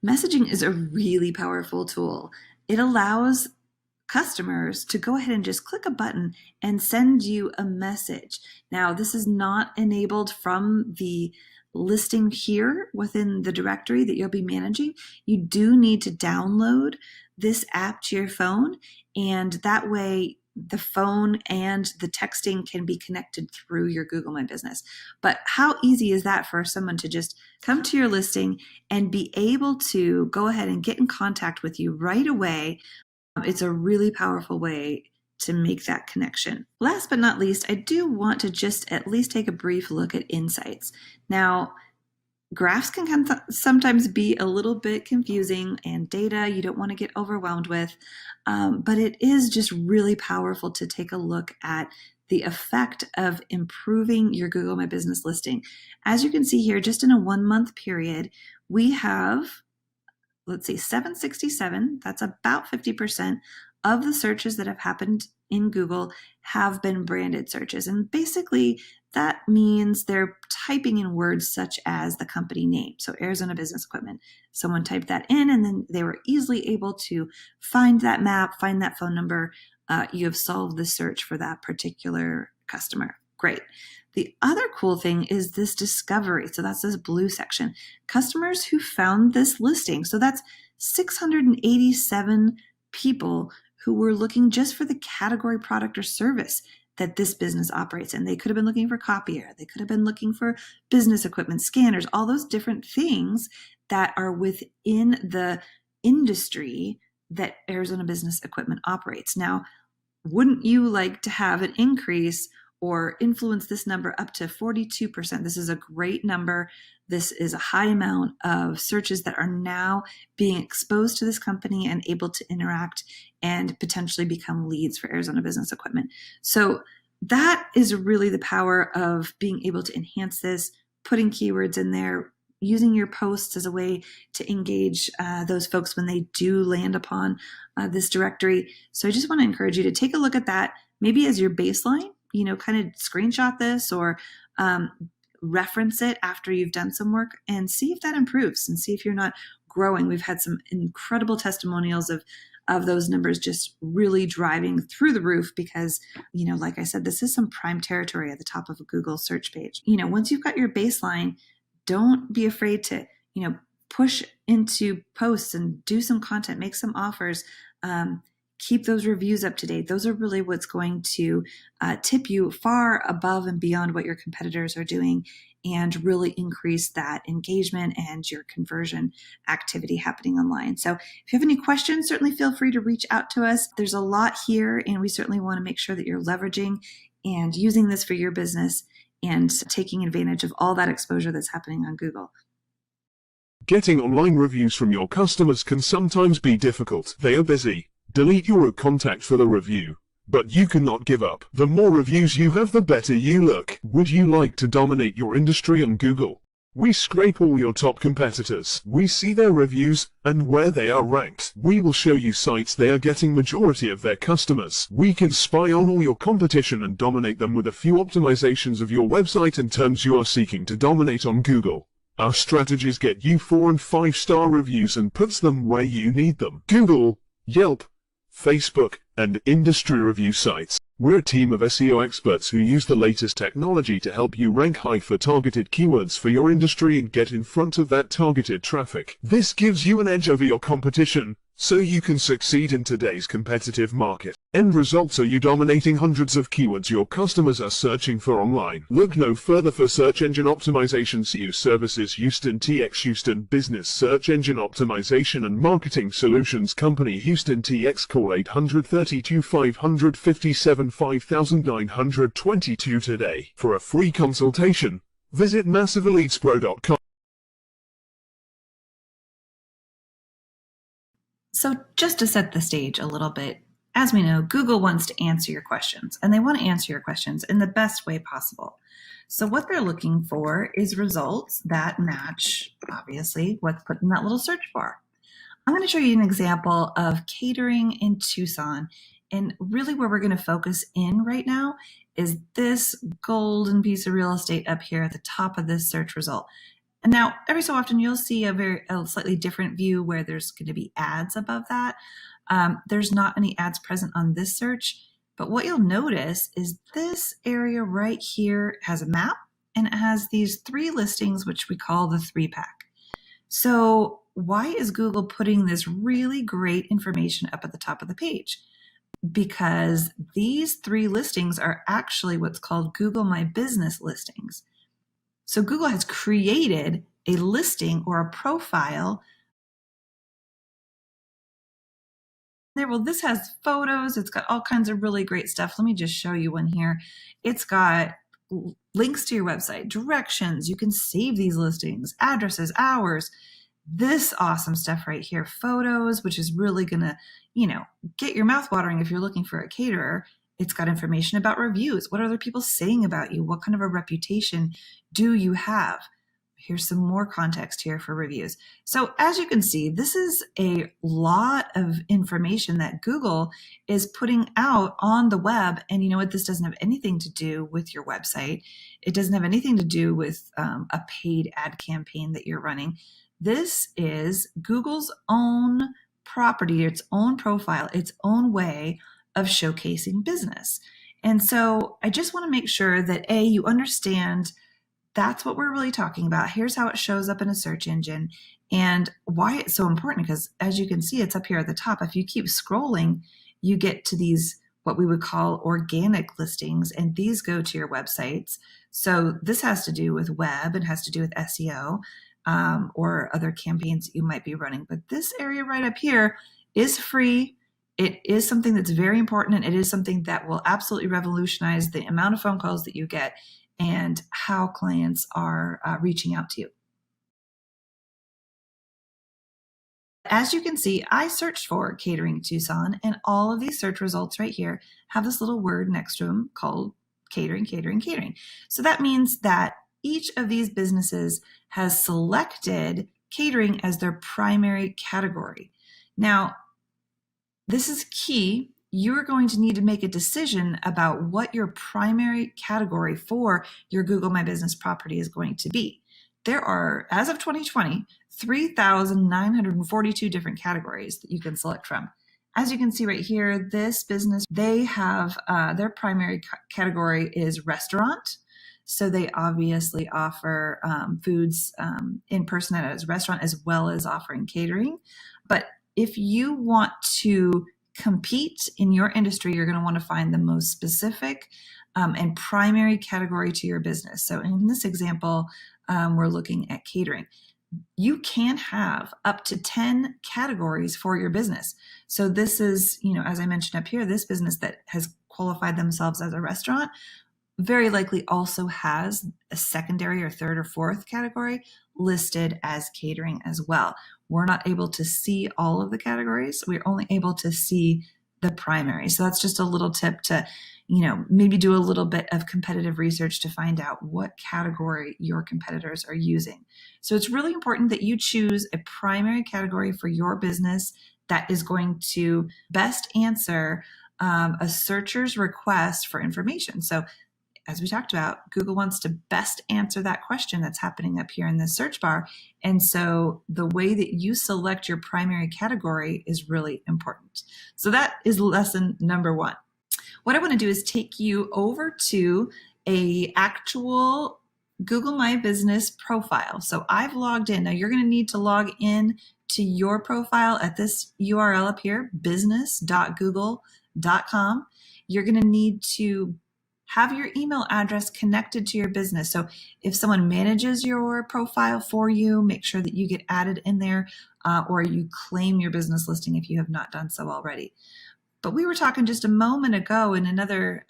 Messaging is a really powerful tool. It allows customers to go ahead and just click a button and send you a message. Now, this is not enabled from the listing here within the directory that you'll be managing. You do need to download this app to your phone, and that way the phone and the texting can be connected through your Google My Business. But how easy is that for someone to just come to your listing and be able to go ahead and get in contact with you right away? It's a really powerful way to make that connection. Last but not least, I do want to just at least take a brief look at insights. Now, graphs can sometimes be a little bit confusing, and data you don't want to get overwhelmed with, but it is just really powerful to take a look at the effect of improving your Google My Business listing. As you can see here, just in a 1-month period, we have, 767, that's about 50% of the searches that have happened in Google have been branded searches. And basically, that means they're typing in words such as the company name. So Arizona Business Equipment. Someone typed that in, and then they were easily able to find that map, find that phone number. You have solved the search for that particular customer. Great. The other cool thing is this discovery. So that's this blue section. Customers who found this listing. So that's 687 people who were looking just for the category, product, or service that this business operates in. They could have been looking for copier. They could have been looking for business equipment, scanners, all those different things that are within the industry that Arizona Business Equipment operates. Now, wouldn't you like to have an increase or influence this number up to 42%? This is a great number. This is a high amount of searches that are now being exposed to this company and able to interact and potentially become leads for Arizona Business Equipment. So that is really the power of being able to enhance this, putting keywords in there, using your posts as a way to engage those folks when they do land upon this directory. So I just want to encourage you to take a look at that, maybe as your baseline, kind of screenshot this or reference it after you've done some work and see if that improves and see if you're not growing. We've had some incredible testimonials of those numbers just really driving through the roof because, like I said, this is some prime territory at the top of a Google search page. Once you've got your baseline, don't be afraid to, push into posts and do some content, make some offers, keep those reviews up to date. Those are really what's going to tip you far above and beyond what your competitors are doing and really increase that engagement and your conversion activity happening online. So if you have any questions, certainly feel free to reach out to us. There's a lot here, and we certainly want to make sure that you're leveraging and using this for your business and taking advantage of all that exposure that's happening on Google. Getting online reviews from your customers can sometimes be difficult. They are busy. Delete your contact for the review. But you cannot give up. The more reviews you have, the better you look. Would you like to dominate your industry on Google? We scrape all your top competitors. We see their reviews and where they are ranked. We will show you sites they are getting majority of their customers. We can spy on all your competition and dominate them with a few optimizations of your website and terms you are seeking to dominate on Google. Our strategies get you 4- and 5-star reviews and puts them where you need them. Google, Yelp, Facebook, and industry review sites. We're a team of SEO experts who use the latest technology to help you rank high for targeted keywords for your industry and get in front of that targeted traffic. This gives you an edge over your competition, so you can succeed in today's competitive market. End results are you dominating hundreds of keywords your customers are searching for online. Look no further for search engine optimization SEO services. Houston TX, Houston Business Search Engine Optimization and Marketing Solutions Company. Houston TX, call 832-557-5922 today. For a free consultation, visit massiveelitespro.com. So just to set the stage a little bit, as we know, Google wants to answer your questions, and they want to answer your questions in the best way possible. So what they're looking for is results that match, obviously, what's put in that little search bar. I'm going to show you an example of catering in Tucson, and really where we're going to focus in right now is this golden piece of real estate up here at the top of this search result. And now, every so often, you'll see a slightly different view where there's going to be ads above that. There's not any ads present on this search, but what you'll notice is this area right here has a map and it has these 3 listings, which we call the 3-pack. So why is Google putting this really great information up at the top of the page? Because these 3 listings are actually what's called Google My Business listings. So Google has created a listing or a profile. Well, this has photos. It's got all kinds of really great stuff. Let me just show you one here. It's got links to your website, directions. You can save these listings, addresses, hours. This awesome stuff right here, photos, which is really going to, get your mouth watering if you're looking for a caterer. It's got information about reviews. What are other people saying about you? What kind of a reputation do you have? Here's some more context here for reviews. So as you can see, this is a lot of information that Google is putting out on the web. And you know what? This doesn't have anything to do with your website. It doesn't have anything to do with a paid ad campaign that you're running. This is Google's own property, its own profile, its own way of showcasing business. And so I just want to make sure that A, you understand that's what we're really talking about. Here's how it shows up in a search engine and why it's so important, because as you can see, it's up here at the top. If you keep scrolling, you get to these, what we would call organic listings, and these go to your websites. So this has to do with web, it has to do with SEO, or other campaigns that you might be running. But this area right up here is free. It is something that's very important, and it is something that will absolutely revolutionize the amount of phone calls that you get and how clients are reaching out to you. As you can see, I searched for catering Tucson, and all of these search results right here have this little word next to them called catering, catering, catering. So that means that each of these businesses has selected catering as their primary category. Now, this is key. You're going to need to make a decision about what your primary category for your Google My Business property is going to be. There are, as of 2020, 3,942 different categories that you can select from. As you can see right here, this business, they have their primary category is restaurant. So they obviously offer foods in person at a restaurant, as well as offering catering. But if you want to compete in your industry, you're going to want to find the most specific and primary category to your business. So in this example, we're looking at catering. You can have up to 10 categories for your business. So this is, as I mentioned up here, this business that has qualified themselves as a restaurant very likely also has a secondary or third or fourth category listed as catering as well. We're not able to see all of the categories. We're only able to see the primary. So that's just a little tip to, maybe do a little bit of competitive research to find out what category your competitors are using. So it's really important that you choose a primary category for your business that is going to best answer a searcher's request for information. So as we talked about, Google wants to best answer that question that's happening up here in the search bar. And so the way that you select your primary category is really important. So that is lesson number 1. What I want to do is take you over to a actual Google My Business profile. So I've logged in. Now you're going to need to log in to your profile at this URL up here, business.google.com. You're going to need to have your email address connected to your business. So if someone manages your profile for you, make sure that you get added in there, or you claim your business listing if you have not done so already. But we were talking just a moment ago in another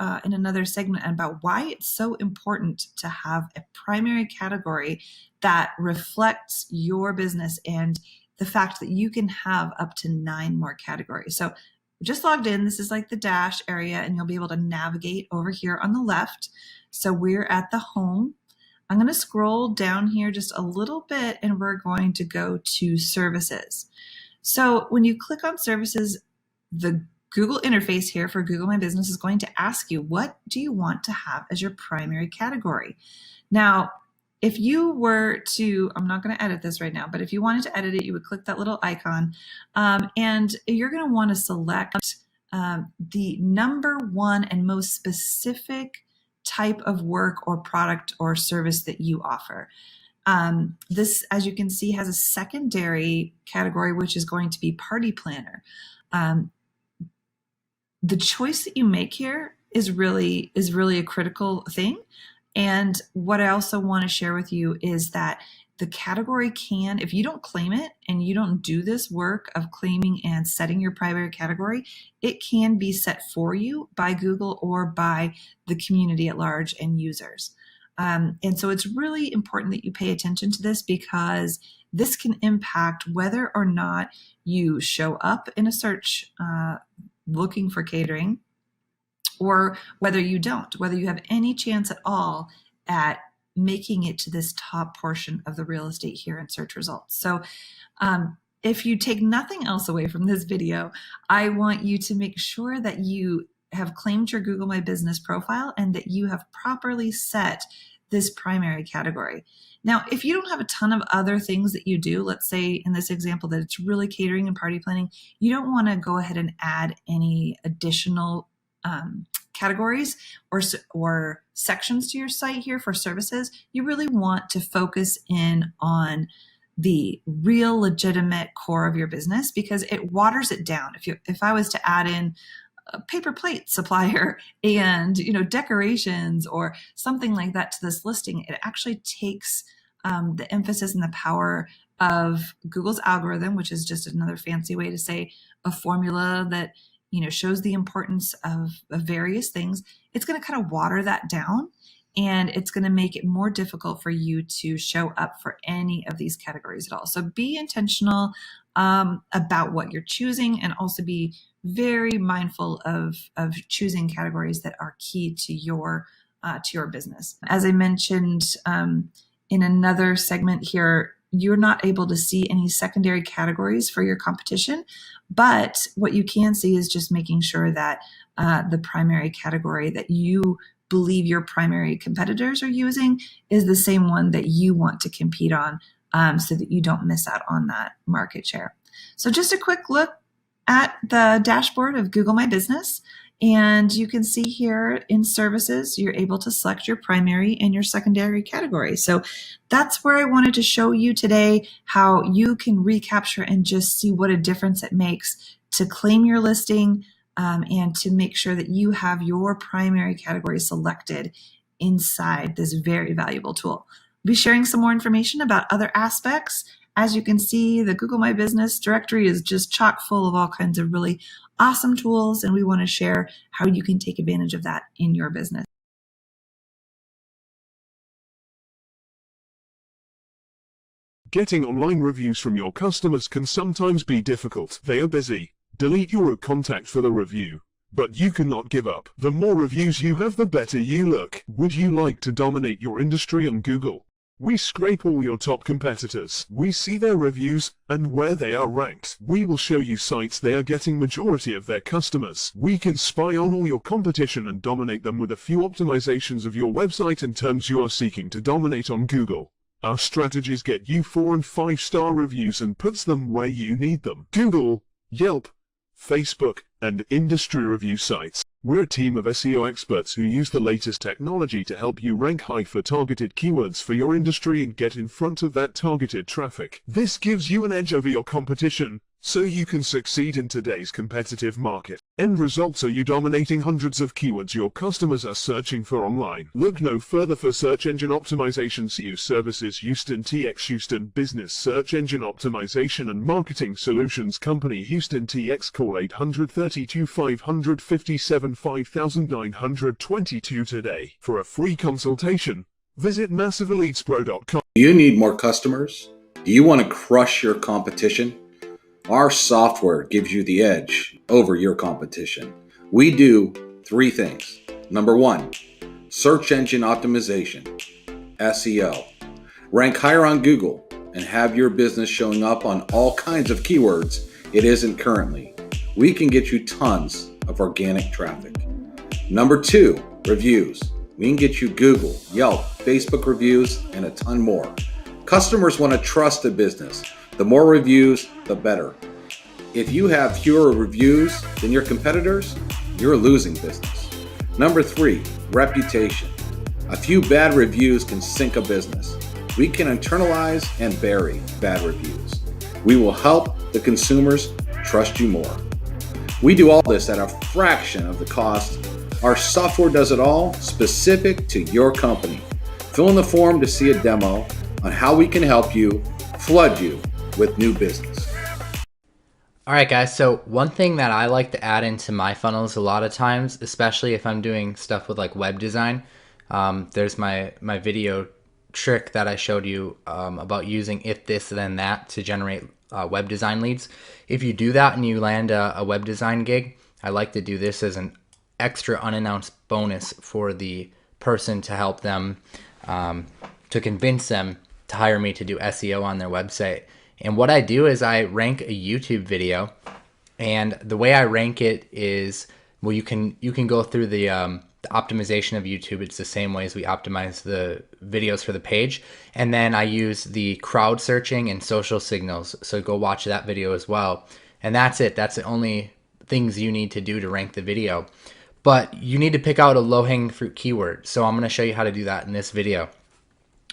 segment about why it's so important to have a primary category that reflects your business and the fact that you can have up to 9 more categories. So just logged in. This is like the dash area, and you'll be able to navigate over here on the left. So we're at the home. I'm going to scroll down here just a little bit, and we're going to go to services. So when you click on services, the Google interface here for Google My Business is going to ask you, what do you want to have as your primary category? Now, if you were to, I'm not going to edit this right now, but if you wanted to edit it, you would click that little icon, and you're going to want to select the number 1 and most specific type of work or product or service that you offer. This, as you can see, has a secondary category, which is going to be party planner. The choice that you make here is really a critical thing. And what I also want to share with you is that the category can, if you don't claim it and you don't do this work of claiming and setting your primary category, it can be set for you by Google or by the community at large and users. And so it's really important that you pay attention to this, because this can impact whether or not you show up in a search looking for catering, or whether you don't, whether you have any chance at all at making it to this top portion of the real estate here in search results. So if you take nothing else away from this video, I want you to make sure that you have claimed your Google My Business profile and that you have properly set this primary category. Now, if you don't have a ton of other things that you do, let's say in this example that it's really catering and party planning, you don't want to go ahead and add any additional categories or sections to your site here for services, you really want to focus in on the real legitimate core of your business, because it waters it down. If I was to add in a paper plate supplier and decorations or something like that to this listing, it actually takes the emphasis and the power of Google's algorithm, which is just another fancy way to say a formula that shows the importance of various things. It's going to kind of water that down, and it's going to make it more difficult for you to show up for any of these categories at all. So be intentional about what you're choosing, and also be very mindful of choosing categories that are key to your business. As I mentioned in another segment here, you're not able to see any secondary categories for your competition, but what you can see is just making sure that the primary category that you believe your primary competitors are using is the same one that you want to compete on, so that you don't miss out on that market share. So just a quick look at the dashboard of Google My Business. And you can see here in services, you're able to select your primary and your secondary category. So that's where I wanted to show you today how you can recapture and just see what a difference it makes to claim your listing and to make sure that you have your primary category selected inside this very valuable tool. I'll be sharing some more information about other aspects. As you can see, the Google My Business directory is just chock full of all kinds of really awesome tools, and we want to share how you can take advantage of that in your business. Getting online reviews from your customers can sometimes be difficult. They are busy. Delete your contact for the review. But you cannot give up. The more reviews you have, the better you look. Would you like to dominate your industry on Google? We scrape all your top competitors. We see their reviews and where they are ranked. We will show you sites they are getting majority of their customers. We can spy on all your competition and dominate them with a few optimizations of your website and terms you are seeking to dominate on Google. Our strategies get you 4- and 5-star reviews and puts them where you need them. Google, Yelp, Facebook, and industry review sites. We're a team of SEO experts who use the latest technology to help you rank high for targeted keywords for your industry and get in front of that targeted traffic. This gives you an edge over your competition, so you can succeed in today's competitive market. End results are you dominating hundreds of keywords your customers are searching for online. Look no further for search engine optimization SEO services. Houston TX Houston Business Search Engine Optimization and Marketing Solutions Company. Houston TX. Call 832-557-5922 today. For a free consultation, visit massiveelitespro.com. Do you need more customers? Do you want to crush your competition? Our software gives you the edge over your competition. We do 3 things. Number 1, search engine optimization, SEO. Rank higher on Google and have your business showing up on all kinds of keywords it isn't currently. We can get you tons of organic traffic. Number 2, reviews. We can get you Google, Yelp, Facebook reviews, and a ton more. Customers want to trust a business. The more reviews, the better. If you have fewer reviews than your competitors, you're losing business. Number 3, reputation. A few bad reviews can sink a business. We can internalize and bury bad reviews. We will help the consumers trust you more. We do all this at a fraction of the cost. Our software does it all specific to your company. Fill in the form to see a demo on how we can help you flood you with new business. All right, guys. So one thing that I like to add into my funnels a lot of times, especially if I'm doing stuff with like web design, there's my video trick that I showed you about using if this then that to generate web design leads. If you do that and you land a web design gig, I like to do this as an extra unannounced bonus for the person to help them, to convince them to hire me to do SEO on their website. And what I do is I rank a YouTube video, and the way I rank it is, well, you can go through the optimization of YouTube. It's the same way as we optimize the videos for the page. And then I use the crowd searching and social signals. So go watch that video as well. And that's it. That's the only things you need to do to rank the video. but you need to pick out a low-hanging fruit keyword. So I'm going to show you how to do that in this video.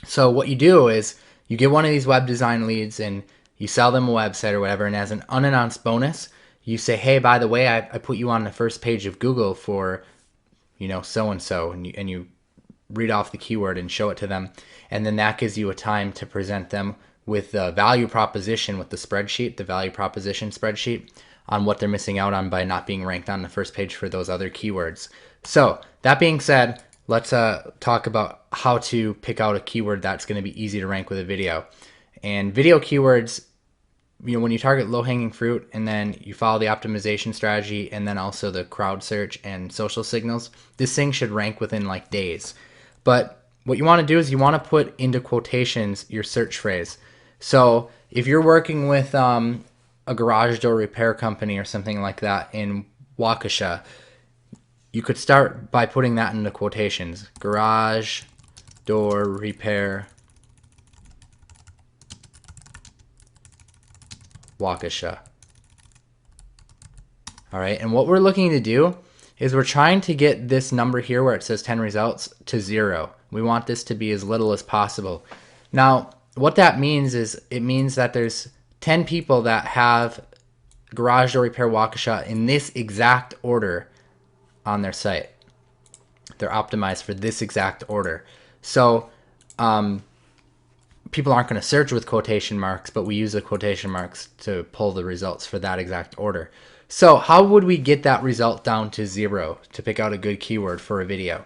So what you do is you get one of these web design leads and you sell them a website or whatever, and as an unannounced bonus, you say, hey, by the way, I put you on the first page of Google for, so-and-so, and you read off the keyword and show it to them. And then that gives you a time to present them with the value proposition with the spreadsheet, the value proposition spreadsheet, on what they're missing out on by not being ranked on the first page for those other keywords. So that being said, let's talk about how to pick out a keyword that's going to be easy to rank with a video. And video keywords, when you target low-hanging fruit and then you follow the optimization strategy and then also the crowd search and social signals, this thing should rank within like days. But what you want to do is you want to put into quotations your search phrase. So if you're working with a garage door repair company or something like that in Waukesha, you could start by putting that into quotations. Garage door repair Waukesha. All right, and what we're looking to do is we're trying to get this number here where it says 10 results to 0. We want this to be as little as possible. Now, what that means is it means that there's 10 people that have garage door repair Waukesha in this exact order on their site. They're optimized for this exact order. So people aren't going to search with quotation marks, but we use the quotation marks to pull the results for that exact order. So how would we get that result down to 0 to pick out a good keyword for a video?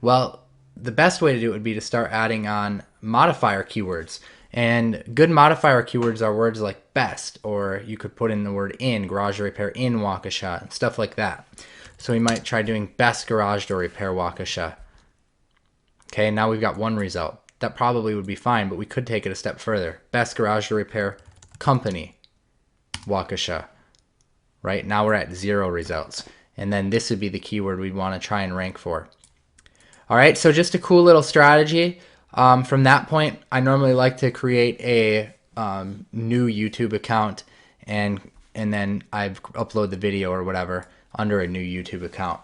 Well, the best way to do it would be to start adding on modifier keywords. And good modifier keywords are words like best, or you could put in the word in, garage door repair in Waukesha, and stuff like that. So we might try doing best garage door repair Waukesha. Okay, now we've got one result. That probably would be fine, but we could take it a step further. Best garage door repair company Waukesha. Right, now we're at 0 results. And then this would be the keyword we'd want to try and rank for. All right, so just a cool little strategy. From that point, I normally like to create a new YouTube account and then I upload the video or whatever under a new YouTube account.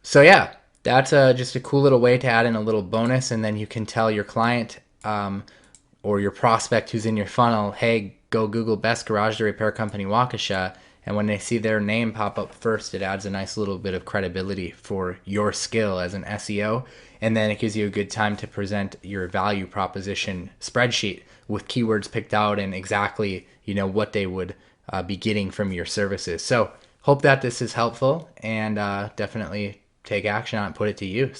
So yeah, that's just a cool little way to add in a little bonus, and then you can tell your client or your prospect who's in your funnel, hey, go Google best garage door repair company Waukesha, and when they see their name pop up first, it adds a nice little bit of credibility for your skill as an SEO, and then it gives you a good time to present your value proposition spreadsheet with keywords picked out and exactly what they would be getting from your services. So hope that this is helpful, and definitely take action on it, put it to use.